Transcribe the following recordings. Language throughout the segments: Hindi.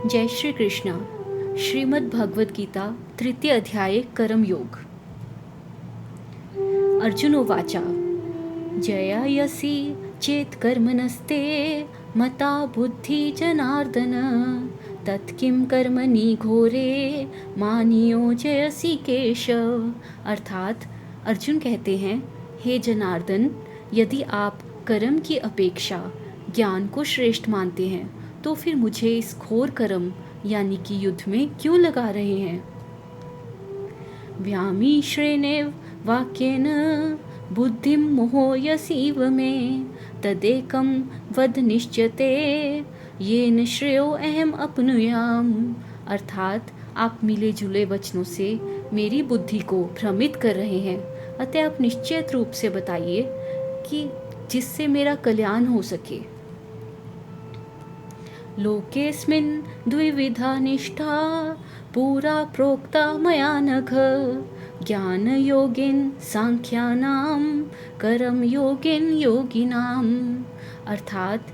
जय श्री कृष्ण। श्रीमद् भगवद गीता तृतीय अध्याय कर्म योग। अर्जुन उवाच जयायसि चेत् कर्मणस्ते मता बुद्धि जनार्दन तत्किं कर्मणि घोरे मानियोजयसि केशव। अर्थात अर्जुन कहते हैं, हे जनार्दन, यदि आप कर्म की अपेक्षा ज्ञान को श्रेष्ठ मानते हैं तो फिर मुझे इस घोर कर्म यानी कि युद्ध में क्यों लगा रहे हैं। व्यामीश्रेणेव वाक्येन बुद्धिं मोहयसीव मे तदेकं वद निश्चते येन श्रेयो अहम अपनुयाम। अर्थात आप मिले जुले वचनों से मेरी बुद्धि को भ्रमित कर रहे हैं, अतः आप निश्चित रूप से बताइए कि जिससे मेरा कल्याण हो सके। लोकेस्मिन् द्विविधा निष्ठा पुरा प्रोक्ता मया नघ ज्ञानयोगेन सांख्यानां कर्म योगेन योगिनाम। अर्थात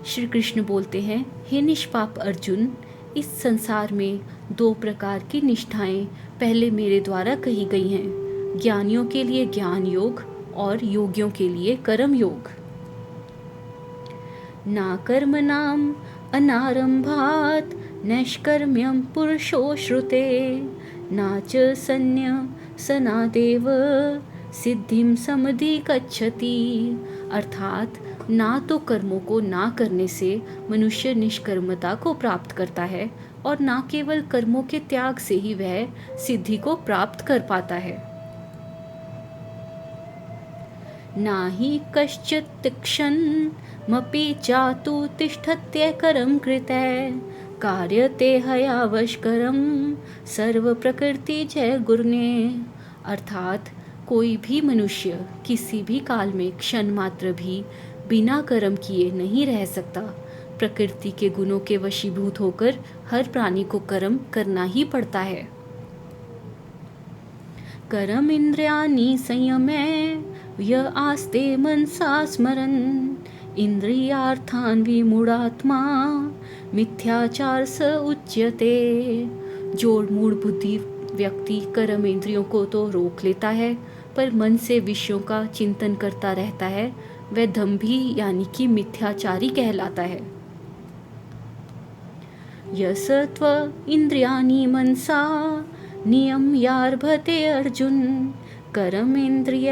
श्री कृष्ण बोलते हैं, हे निष्पाप अर्जुन, इस संसार में दो प्रकार की निष्ठाएं पहले मेरे द्वारा कही गई हैं, ज्ञानियों के लिए ज्ञान योग और योगियों के लिए कर्म योग। ना कर्मणाम् अनारंभात् नैष्कर्म्यं पुरुषो श्रुते ना च सन्न्यसनादेव सिद्धिं समधिगच्छति। अर्थात ना तो कर्मों को ना करने से मनुष्य निष्कर्मता को प्राप्त करता है और ना केवल कर्मों के त्याग से ही वह सिद्धि को प्राप्त कर पाता है। ना ही कश्चित् तिष्ठन्मपि चातु तिष्ठत्य कर्म कृते कार्यते हयावशकरम सर्व प्रकृति जय गुरुने। अर्थात कोई भी मनुष्य किसी भी काल में क्षण मात्र भी बिना कर्म किए नहीं रह सकता। प्रकृति के गुणों के वशीभूत होकर हर प्राणी को कर्म करना ही पड़ता है। कर्म इंद्रियाणि संयमे य आस्ते मनसा स्मरन् इंद्रियार्थान् विमूढ़ात्मा मिथ्याचार स उच्यते। जो मूढ़ बुद्धि व्यक्ति कर्म इंद्रियों को तो रोक लेता है पर मन से विषयों का चिंतन करता रहता है, वह दंभी यानी कि मिथ्याचारी कहलाता है। यस त्व इंद्रियाणि मनसा नियम्यार्भते अर्जुन कर्म इंद्रिय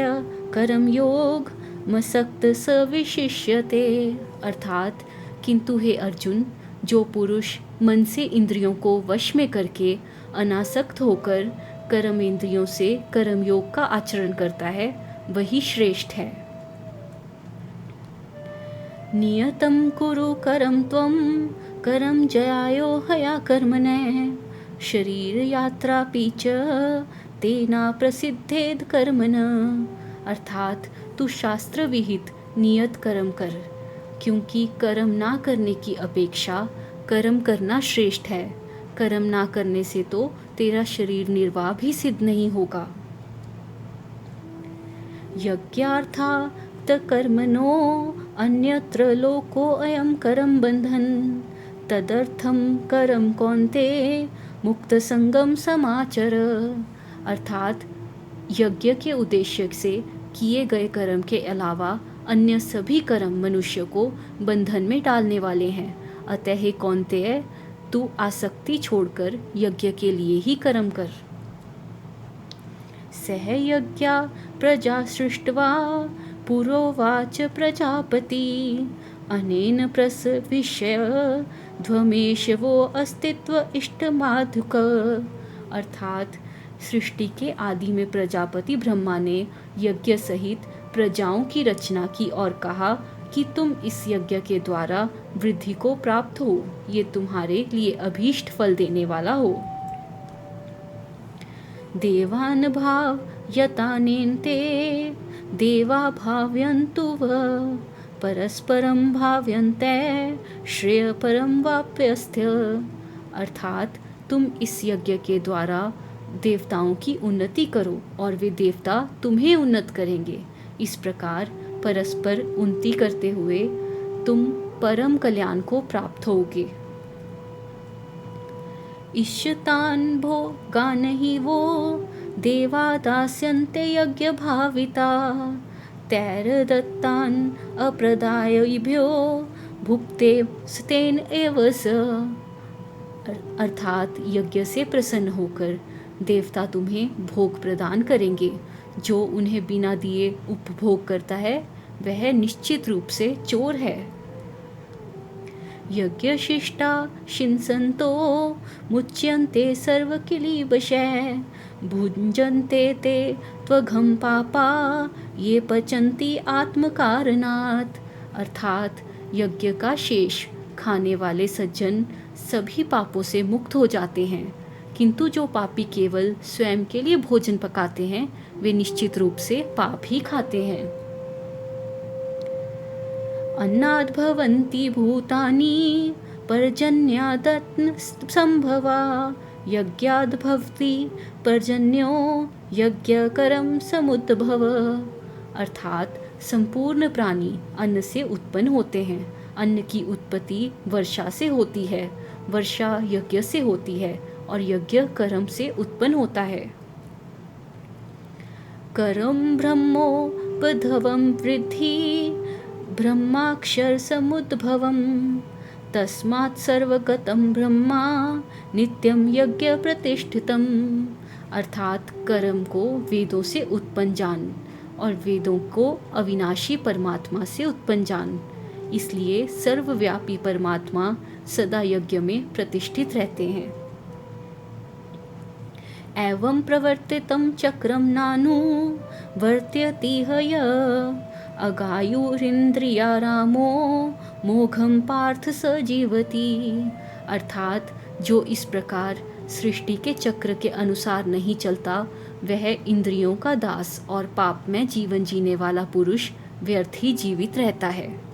कर्म योग मसक्त स विशिष्यते। अर्थात किंतु हे अर्जुन, जो पुरुष मन से इंद्रियों को वश में करके अनासक्त होकर कर्म इंद्रियों से कर्म योग का आचरण करता है वही श्रेष्ठ है। नियतं कुरु कर्म त्वं कर्म जयायो हया कर्मणे शरीर यात्रा पीच तेना प्रसिद्धेद कर्मण। अर्थात तू शास्त्र विहित नियत कर्म कर, क्योंकि कर्म ना करने की अपेक्षा कर्म करना श्रेष्ठ है। कर्म ना करने से तो तेरा शरीर निर्वाह भी सिद्ध नहीं होगा। यज्ञार्था कर्मणो अन्यत्र लोको अयम कर्म बंधन तदर्थम कर्म कौन्ते मुक्त संगम समाचर। अर्थात यज्ञ के उद्देश्य से किए गए कर्म के अलावा अन्य सभी कर्म मनुष्य को बंधन में डालने वाले हैं। अतः हे कौन्तेय, तू आसक्ति छोड़कर यज्ञ के लिए ही कर्म कर। सह यज्ञा प्रजा सृष्ट्वा पुरोवाच प्रजापति अनेन प्रसविष्य ध्वमेशवो अस्तित्व इष्टमाधुक। अर्थात सृष्टि के आदि में प्रजापति ब्रह्मा ने यज्ञ सहित प्रजाओं की रचना की और कहा कि तुम इस यज्ञ के द्वारा वृद्धि को प्राप्त हो, ये तुम्हारे लिए अभीष्ट फल देने वाला हो। देवान भाव यतानेन्ते देवा भावयन्तु वः परस्परम भावयन्ते श्रेय परम वाप्यस्त्य। अर्थात तुम इस यज्ञ के द्वारा देवताओं की उन्नति करो और वे देवता तुम्हें उन्नत करेंगे। इस प्रकार परस्पर उन्नति करते हुए तुम परम कल्याण को प्राप्त होगे। इष्यतान् भोगान् हि वो देवा दास्यन्ते यज्ञभाविता तैर्दत्तान् अप्रदायिभ्यो भुक्ते स्तेन एव स। अर्थात यज्ञ से प्रसन्न होकर देवता तुम्हें भोग प्रदान करेंगे। जो उन्हें बिना दिए उपभोग करता है वह निश्चित रूप से चोर है। यज्ञशिष्टा शिंसन्तो मुच्यन्ते सर्वकिलीबशै भुञ्जन्ते ते त्वघं पापा ये पचन्ति आत्मकारणात्। अर्थात यज्ञ का शेष खाने वाले सज्जन सभी पापों से मुक्त हो जाते हैं, किंतु जो पापी केवल स्वयं के लिए भोजन पकाते हैं वे निश्चित रूप से पाप ही खाते हैं। अन्नाद् भवन्ति भूतानि पर्जन्यादत् संभवा यज्ञाद् भवति पर्जन्यो यज्ञकरं समुद्भव। अर्थात संपूर्ण प्राणी अन्न से उत्पन्न होते हैं। अन्न की उत्पत्ति वर्षा से होती है, वर्षा यज्ञ से होती है और यज्ञ कर्म से उत्पन्न होता है। करम ब्रह्मोपधवं वृद्धि ब्रह्माक्षर समुद्भवम तस्मात् सर्वगतं ब्रह्मा नित्यं यज्ञ प्रतिष्ठितम। अर्थात कर्म को वेदों से उत्पन्न जान और वेदों को अविनाशी परमात्मा से उत्पन्न जान। इसलिए सर्वव्यापी परमात्मा सदा यज्ञ में प्रतिष्ठित रहते हैं। एवं प्रवर्तितं चक्रम नानु वर्त्यति हय अगायुरिन्द्रियारामो मोघम पार्थ स जीवति। अर्थात जो इस प्रकार सृष्टि के चक्र के अनुसार नहीं चलता वह इंद्रियों का दास और पाप में जीवन जीने वाला पुरुष व्यर्थ ही जीवित रहता है।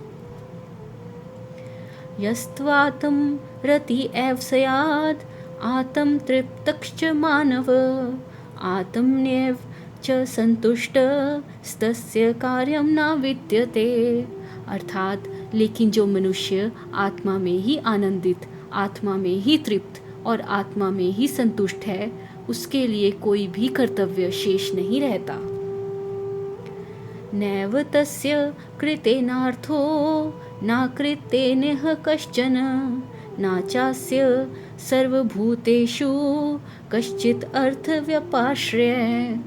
यस्त्वात्म रति एव स्यात् आत्म तृप्तश्च मानव आत्मन्येव च संतुष्ट तस्य कार्यम न विद्यते। अर्थात लेकिन जो मनुष्य आत्मा में ही आनंदित, आत्मा में ही तृप्त और आत्मा में ही संतुष्ट है उसके लिए कोई भी कर्तव्य शेष नहीं रहता। नैव तस्य कृतेनार्थो न कृतेनः कश्चन न चास्य सर्वभूतेषु कश्चित् अर्थव्यपाश्रय।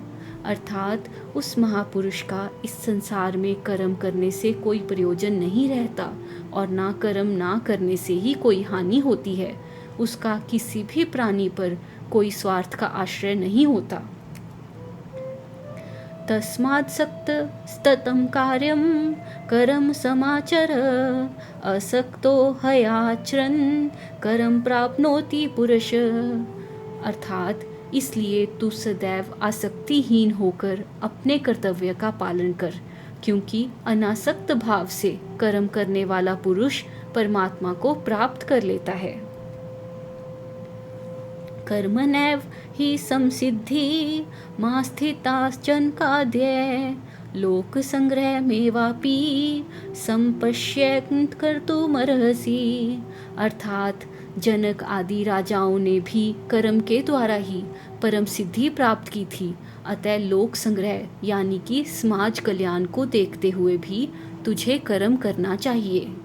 अर्थात उस महापुरुष का इस संसार में कर्म करने से कोई प्रयोजन नहीं रहता और ना कर्म ना करने से ही कोई हानि होती है। उसका किसी भी प्राणी पर कोई स्वार्थ का आश्रय नहीं होता। तस्मात् सक्त स्ततं कार्यम कर्म समाचर असक्तो हयाचरन् कर्म प्राप्नोति पुरुष। अर्थात इसलिए तू सदैव आसक्तिहीन होकर अपने कर्तव्य का पालन कर, क्योंकि अनासक्त भाव से कर्म करने वाला पुरुष परमात्मा को प्राप्त कर लेता है। कर्मणैव हि संसिद्धि मा स्थिताश्चन काद्ये लोक संग्रह मेवापि संपश्यन् कर्तुमर्हसि। अर्थात जनक आदि राजाओं ने भी कर्म के द्वारा ही परम सिद्धि प्राप्त की थी, अतः लोक संग्रह यानी कि समाज कल्याण को देखते हुए भी तुझे कर्म करना चाहिए।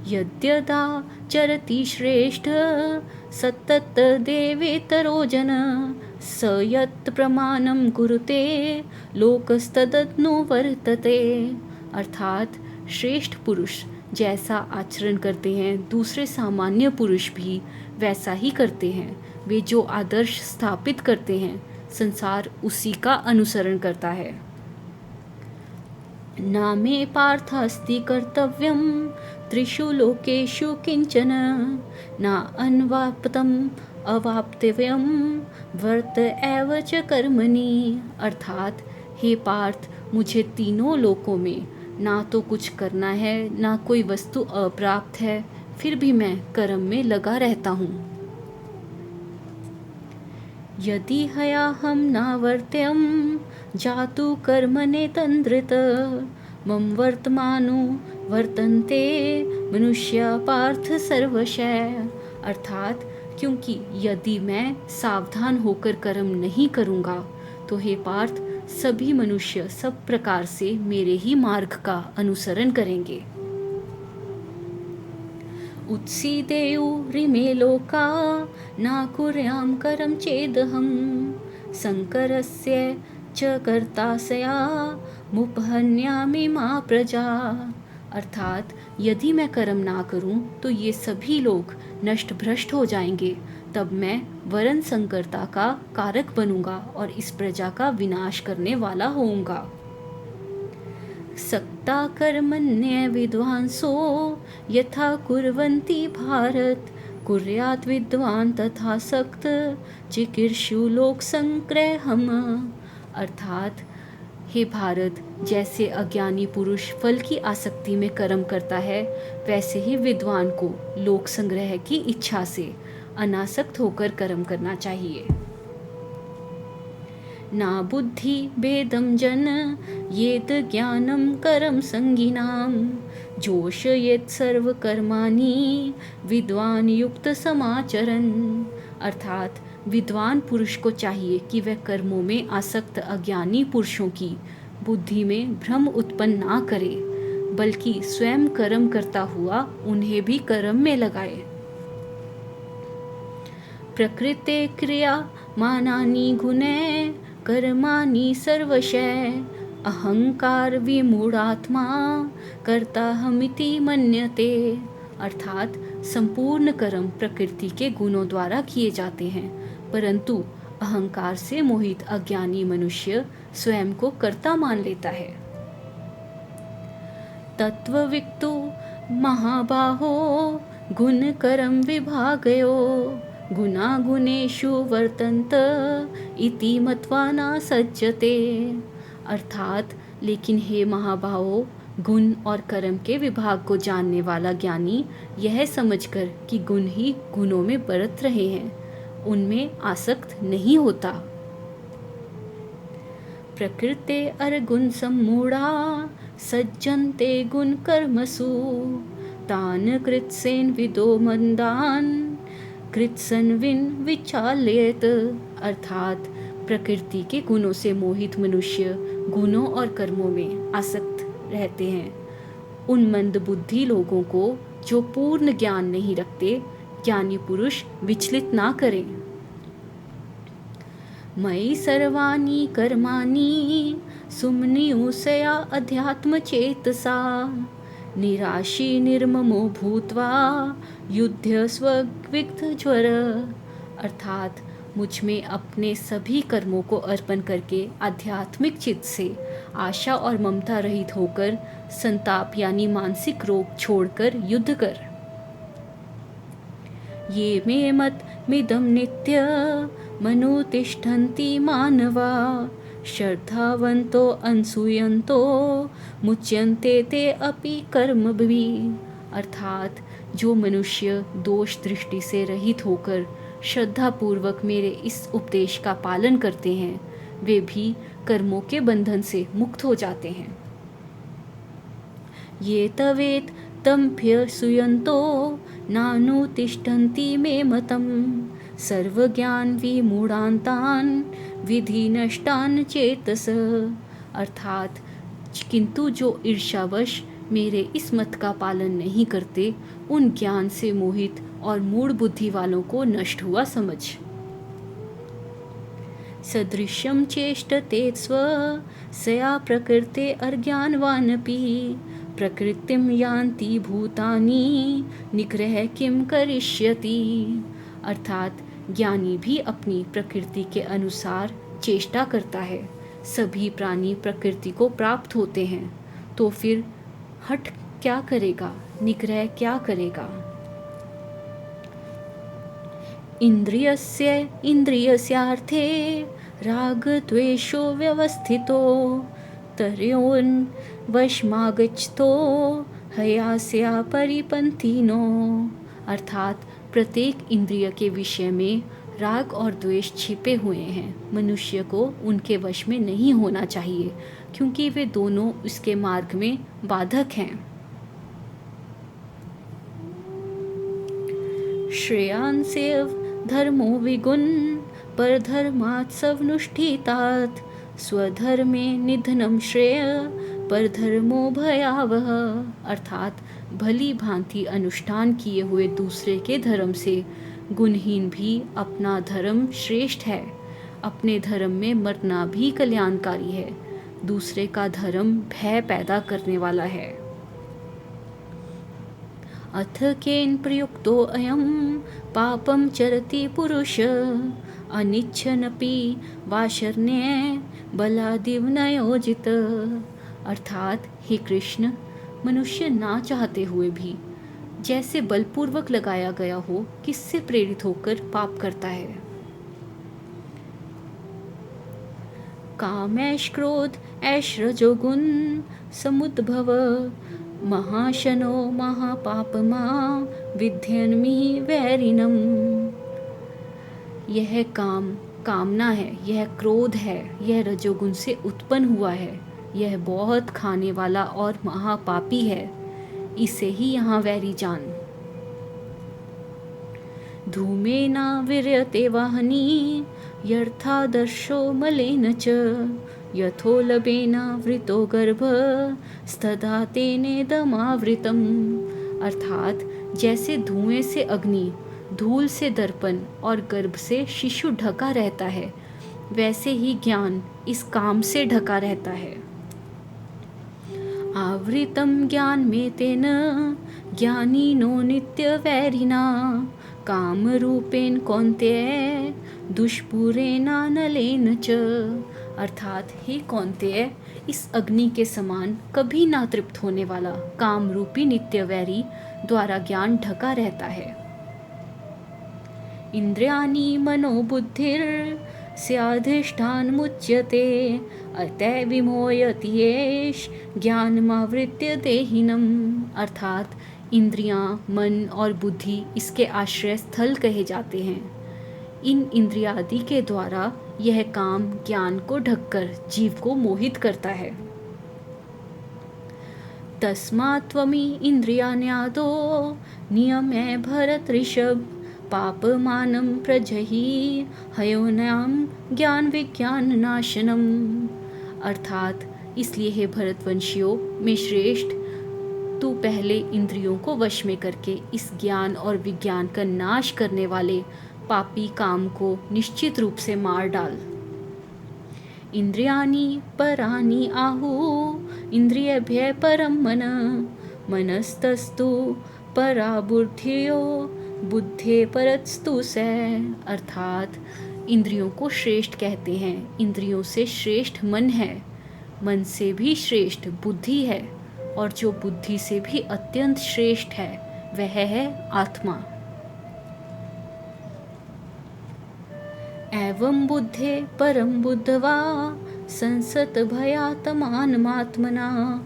यद्यदा चरति श्रेष्ठ सत्तत देवेतरो जन स यत् प्रमाणं कुरुते लोकस्तदनु वर्तते। अर्थात श्रेष्ठ पुरुष जैसा आचरण करते हैं दूसरे सामान्य पुरुष भी वैसा ही करते हैं। वे जो आदर्श स्थापित करते हैं संसार उसी का अनुसरण करता है। नामे पार्थास्ति कर्तव्यम त्रिषु लोकेषु किंचन ना अन्वाप्तम अवाप्तव्यम वर्त एव च कर्मणि। अर्थात हे पार्थ मुझे तीनों लोकों में ना तो कुछ करना है ना कोई वस्तु अप्राप्त है, फिर भी मैं कर्म में लगा रहता हूँ। यदि हयाहम नावर्त्यम जातु कर्मणे तंद्रित मम वर्तमानो वर्तन्ते मनुष्या पार्थ सर्वशः। अर्थात क्योंकि यदि मैं सावधान होकर कर्म नहीं करूँगा तो हे पार्थ, सभी मनुष्य सब प्रकार से मेरे ही मार्ग का अनुसरण करेंगे। उत्सीदेयुरिमे लोका न कुर्यां करं चेदहं संकरस्य च कर्तासया मुपहन्यामि मा प्रजा। अर्थात यदि मैं कर्म ना करूं तो ये सभी लोग नष्ट भ्रष्ट हो जाएंगे, तब मैं वरन संकर्ता का कारक बनूंगा और इस प्रजा का विनाश करने वाला होऊंगा। सक्ता कर्मण्य विद्वांसो यथा कुर्वन्ति भारत कुर्यात् विद्वान तथा सक्त चिकीर्षु लोक संग्रहम्। अर्थात हे भारत, जैसे अज्ञानी पुरुष फल की आसक्ति में कर्म करता है, वैसे ही विद्वान को लोक संग्रह की इच्छा से अनासक्त होकर कर्म करना चाहिए। ना बुद्धि भेदम जन येत ज्ञानम करम संगिनाम जोशयेत सर्व कर्माणि विद्वान युक्त समाचरन। अर्थात विद्वान पुरुष को चाहिए कि वह कर्मों में आसक्त अज्ञानी पुरुषों की बुद्धि में भ्रम उत्पन्न ना करे, बल्कि स्वयं कर्म करता हुआ उन्हें भी कर्म में लगाए। प्रकृते क्रिया मानानि गुणे कर्माणि सर्वशः अहंकार विमूढ़ात्मा कर्ताहमिति मन्यते। अर्थात संपूर्ण कर्म प्रकृति के गुणों द्वारा किए जाते हैं, परंतु अहंकार से मोहित अज्ञानी मनुष्य स्वयं को कर्ता मान लेता है। तत्वविक्तो महाबाहो गुण कर्म विभागयो गुना गुणेषु वर्तन्त इति मत्वा न सज्जते। अर्थात लेकिन हे महाबाहो, गुण और कर्म के विभाग को जानने वाला ज्ञानी यह समझकर कि गुण ही गुणों में बरत रहे हैं, उनमें आसक्त नहीं होता। प्रकृते अर्गुण सम्मूढ़ा सज्जन्ते गुण कर्मसु तान कृत्सेन विदो मंदान कृत्सन्विन विचाल्येत। अर्थात प्रकृति के गुणों से मोहित मनुष्य गुणों और कर्मों में आसक्त रहते हैं। उन मंद बुद्धि लोगों को जो पूर्ण ज्ञान नहीं रखते, ज्ञानी पुरुष विचलित ना करें। मयि सर्वाणि कर्माणि सुमनियुषया अध्यात्म चेतसा निराशी निर्ममो भूत्वा युद्ध स्वविग्ध ज्वर। अर्थात मुझ में अपने सभी कर्मों को अर्पण करके आध्यात्मिक चित्त से आशा और ममता रहित होकर संताप यानी मानसिक रोग छोड़कर युद्ध कर। ये मे मत मिदम नित्य मनुतिष्ठन्ति मानवा श्रद्धावन्तो अनसूयन्तो मुच्यन्ते ते अपि कर्मभिः। अर्थात जो मनुष्य दोष दृष्टि से रहित होकर श्रद्धापूर्वक मेरे इस उपदेश का पालन करते हैं, वे भी कर्मों के बंधन से मुक्त हो जाते हैं। ये तवेत तम्भ्यसूयन्तो नानुतिष्ठन्ति मे मतम् सर्वज्ञान विमूढ़ान्तान् विधि नष्टान् चेतस। अर्थात किंतु जो ईर्ष्यावश मेरे इस मत का पालन नहीं करते, उन ज्ञान से मोहित और मूढ़ बुद्धि वालों को नष्ट हुआ समझ। सदृश्यं चेष्टते स्व सया प्रकृते अर्ज्ञानवानपि प्रकृतिं यान्ति भूतानि निग्रह किं करिष्यति। अर्थात ज्ञानी भी अपनी प्रकृति के अनुसार चेष्टा करता है। सभी प्राणी प्रकृति को प्राप्त होते हैं, तो फिर हठ क्या करेगा, निग्रह क्या करेगा। इंद्रियस्य इंद्रियस्यार्थे राग द्वेषो व्यवस्थितो तर्योन् वशमागच्छतो हयास्या परिपन्थिनो। अर्थात प्रत्येक इंद्रिय के विषय में राग और द्वेष छिपे हुए हैं। मनुष्य को उनके वश में नहीं होना चाहिए, क्योंकि वे दोनों उसके मार्ग में बाधक हैं। श्रेयांसेव धर्मो विगुण परधर्मात् स्वनुष्ठितात् स्वधर्मे निधनम श्रेय परधर्मो भयावह। अर्थात भली भांति अनुष्ठान किए हुए दूसरे के धर्म से गुणहीन भी अपना धर्म श्रेष्ठ है। अपने धर्म में मरना भी कल्याणकारी है। दूसरे का धर्म भय पैदा करने वाला है। अथ केन प्रयुक्तो अयम पापम चरति पुरुष अनिच्छनपि वाशर्ण्य बलादिव नयोजित। अर्थात हे कृष्ण, मनुष्य ना चाहते हुए भी जैसे बलपूर्वक लगाया गया हो किससे प्रेरित होकर पाप करता है। कामैश क्रोध ऐश रजोगुण समुद्भव महाशनो महापापमा विध्यन्मि वैरिणम। यह काम कामना है, यह क्रोध है, यह रजोगुण से उत्पन्न हुआ है। यह बहुत खाने वाला और महापापी है, इसे ही यहाँ वैरी जान। धूमेना विर्यते वाहनी यर्थादर्शो मलेन च यथोलबेन वृतो गर्भ स्तदा तेनेदमावृतम। अर्थात जैसे धुएं से अग्नि, धूल से दर्पण और गर्भ से शिशु ढका रहता है, वैसे ही ज्ञान इस काम से ढका रहता है। आवृतम ज्ञान में तेन ज्ञानिनो नित्य वैरिना काम रूपेण कौन्तेय दुष्पूरेणा नलेन च। अर्थात हे कौन्तेय, इस अग्नि के समान कभी ना तृप्त होने वाला काम रूपी नित्य वैरी द्वारा ज्ञान ढका रहता है। इंद्रियाणि मनोबुद्धिर स्याधिष्ठान मुच्यते अतः विमोयति येष ज्ञानमावृत्य देहिनम। अर्थात इंद्रियां, मन और बुद्धि इसके आश्रय स्थल कहे जाते हैं। इन इंद्रियादि के द्वारा यह काम ज्ञान को ढककर जीव को मोहित करता है। तस्मात् त्वमि इंद्रियाण्यादो नियम्य भरत ऋषभ पापमानं प्रजहि हयोनाम ज्ञान विज्ञान नाशनम। अर्थात इसलिए हे भरतवंशियों में श्रेष्ठ, तू पहले इंद्रियों को वश में करके इस ज्ञान और विज्ञान का नाश करने वाले पापी काम को निश्चित रूप से मार डाल। इंद्रियाणि परानि आहु इंद्रियभ्यः परम मन मनस्तस्तु परा बुद्धियो बुद्धे परस्तु स। अर्थात इंद्रियों को श्रेष्ठ कहते हैं, इंद्रियों से श्रेष्ठ मन है, मन से भी श्रेष्ठ बुद्धि है, और जो बुद्धि से भी अत्यंत श्रेष्ठ है वह है आत्मा। एवं बुद्धे परम बुद्धवा संसत भयातमानमात्मना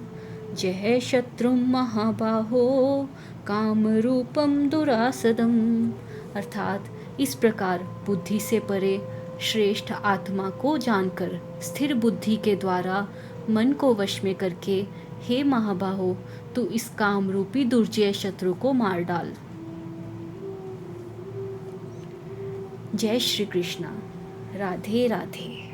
जय शत्रुम महाबाहो काम रूपम दुरासदम। अर्थात इस प्रकार बुद्धि से परे श्रेष्ठ आत्मा को जानकर स्थिर बुद्धि के द्वारा मन को वश में करके हे महाबाहो, तू इस काम रूपी दुर्जय शत्रु को मार डाल। जय श्री कृष्णा। राधे राधे।